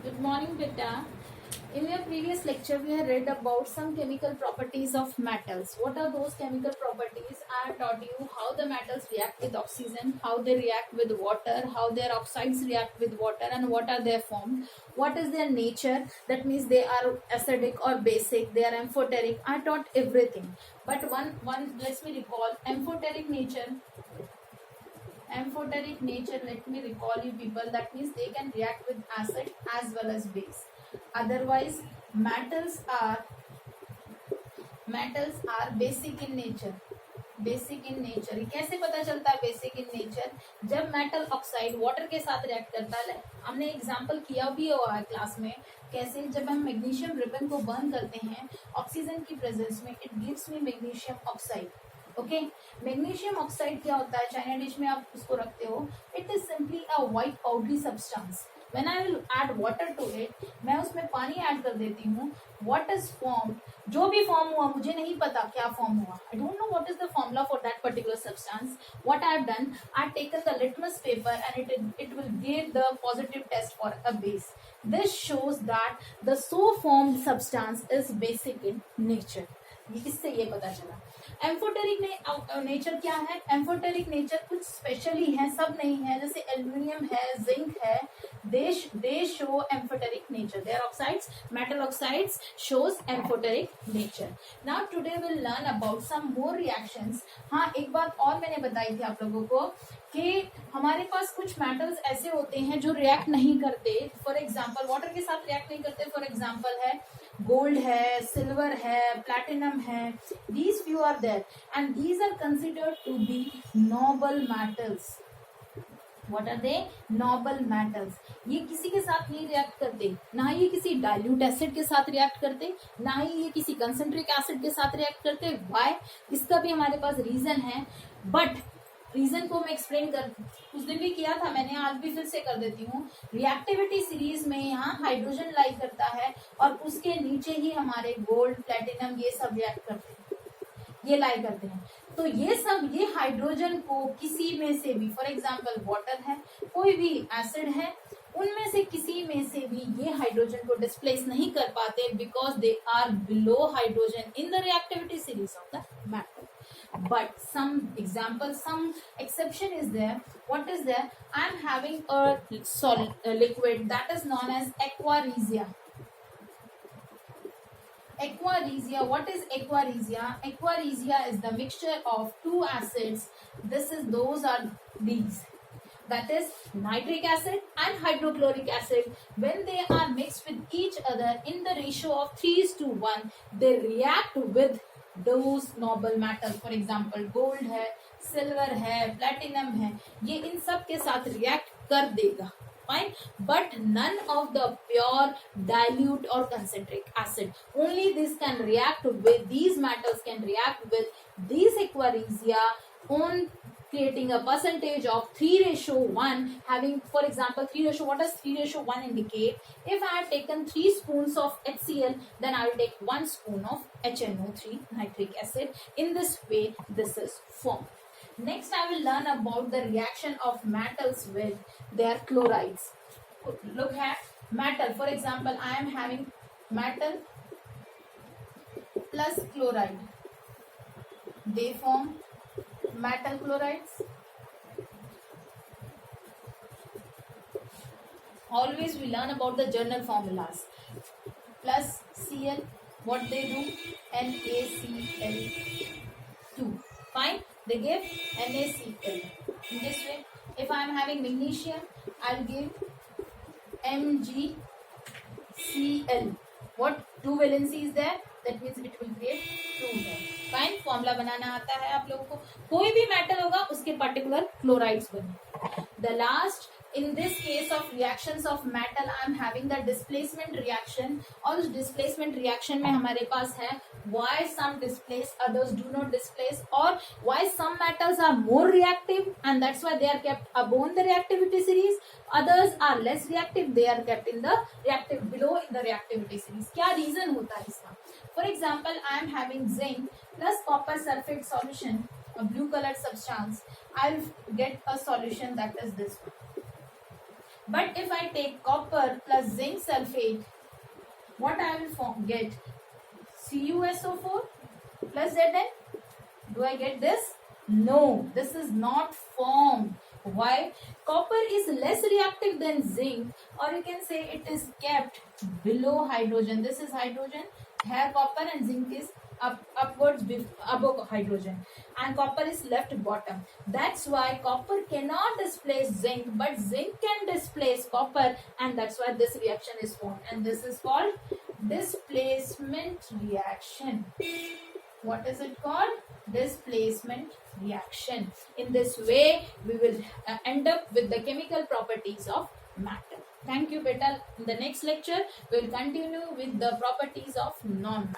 Good morning, Beta. In your previous lecture, we had read about some chemical properties of metals. What are those chemical properties? I have taught you how the metals react with oxygen, how they react with water, how their oxides react with water, and what are their form. What is their nature? That means they are acidic or basic. They are amphoteric. I taught everything. But one let me recall amphoteric nature. Amphoteric nature, let me recall you people, that means they can react with acid as well as base. Otherwise metals are basic in nature. Basic in nature कैसे पता चलता है basic in nature? जब metal oxide water के साथ react करता है, हमने एग्जांपल किया भी हुआ है क्लास में, कैसे जब हम मैग्नीशियम रिबन को बर्न करते हैं ऑक्सीजन की प्रेजेंस में, it gives me magnesium oxide. Okay, magnesium oxide क्या होता है? चाइना डिश में आप उसको रखते हो, it is simply a white powdery substance. When I will add water to it, मैं उसमें पानी ऐड कर देती हूँ. What is formed? जो भी फॉर्म हुआ मुझे नहीं पता क्या फॉर्म हुआ. I don't know what is the formula for that particular substance. What I have done, I have taken the litmus paper and it will give the positive test for a base. This shows that the so formed substance is basic in nature. इससे ये पता चला. Amphoteric nature क्या है? Amphoteric nature कुछ specially है, सब नहीं है. जैसे एल्यूमिनियम है, जिंक है, they show amphoteric nature. Their oxides, metal oxides shows amphoteric nature. Now today will learn about some more reactions. हाँ, एक बात और मैंने बताई थी आप लोगों को कि हमारे पास कुछ मेटल्स ऐसे होते हैं जो रिएक्ट नहीं करते. फॉर एग्जाम्पल वाटर के साथ रिएक्ट नहीं करते. फॉर एग्जाम्पल है गोल्ड है, सिल्वर है, प्लैटिनम है. These few are there and these are considered to be noble metals. What are they? Noble metals. ये किसी के साथ नहीं रिएक्ट करते, ना ये किसी डाइल्यूट एसिड के साथ रिएक्ट करते, ना ही ये किसी कंसेंट्रिक एसिड के साथ रिएक्ट करते. Why? इसका भी हमारे पास रीजन है, बट रीजन को मैं एक्सप्लेन कर उस दिन भी किया था मैंने, आज भी फिर से कर देती हूँ. रिएक्टिविटी सीरीज में यहाँ हाइड्रोजन लाई करता है और उसके नीचे ही हमारे गोल्ड, प्लेटिनम ये सब रिएक्ट करते हैं, ये लाई करते हैं. तो ये सब ये हाइड्रोजन को किसी में से भी, फॉर एग्जाम्पल वाटर है, कोई भी एसिड है, उनमें से किसी में से भी ये हाइड्रोजन को डिस्प्लेस नहीं कर पाते because they are below hydrogen in the reactivity series of the metal. But some example, some exception is there. What is there? I am having a solid liquid that is known as aqua regia. Aqua regia. What is aqua regia? Aqua regia is the mixture of two acids. Those are these. That is nitric acid and hydrochloric acid. When they are mixed with each other in the ratio of 3:1, they react with those noble metals. For example, gold है, silver है, platinum है, ये इन सब के साथ react कर देगा. Fine, but none of the pure dilute or concentric acid. Only this can react with these metals, can react with these aqua regia on creating a percentage of 3:1, having, for example, 3:, what does 3:1 indicate? If I have taken 3 spoons of HCl, then I will take 1 spoon of HNO3 nitric acid. In this way, this is formed. Next, I will learn about the reaction of metals with their chlorides. Look at metal. For example, I am having metal plus chloride. They form metal chlorides. Always we learn about the journal formulas. Plus Cl, what they do? NaCl2. Fine, they give NaCl. In this way, if I am having magnesium, I will give MgCl. What? 2 valency is there, that means it will create 2 there. Fine, formula बनाना आता है आप लोगों को. कोई भी metal होगा उसके पर्टिकुलर क्लोराइड्स बने. The last, in this case of reactions of metal, I am having the displacement reaction. और उस displacement reaction में हमारे पास है why some displace, others do not displace, or why some metals are more reactive and that's why they are kept above the reactivity series, others are less reactive, they are kept in the below in the reactivity series. क्या reason होता है इसका? For example, I am having zinc plus copper sulfate solution, a blue colored substance. I will get a solution that is this one. But if I take copper plus zinc sulfate, what I will get? CuSO4 plus Zn. Do I get this? No, this is not formed. Why? Copper is less reactive than zinc, or you can say it is kept below hydrogen. This is hydrogen, here copper, and zinc is upwards above hydrogen, and copper is left bottom. That's why copper cannot displace zinc, but zinc can displace copper, and that's why this reaction is formed, and this is called displacement reaction. What is it called? Displacement reaction. In this way, we will end up with the chemical properties of matter. Thank you, beta. In the next lecture, we will continue with the properties of non-matter.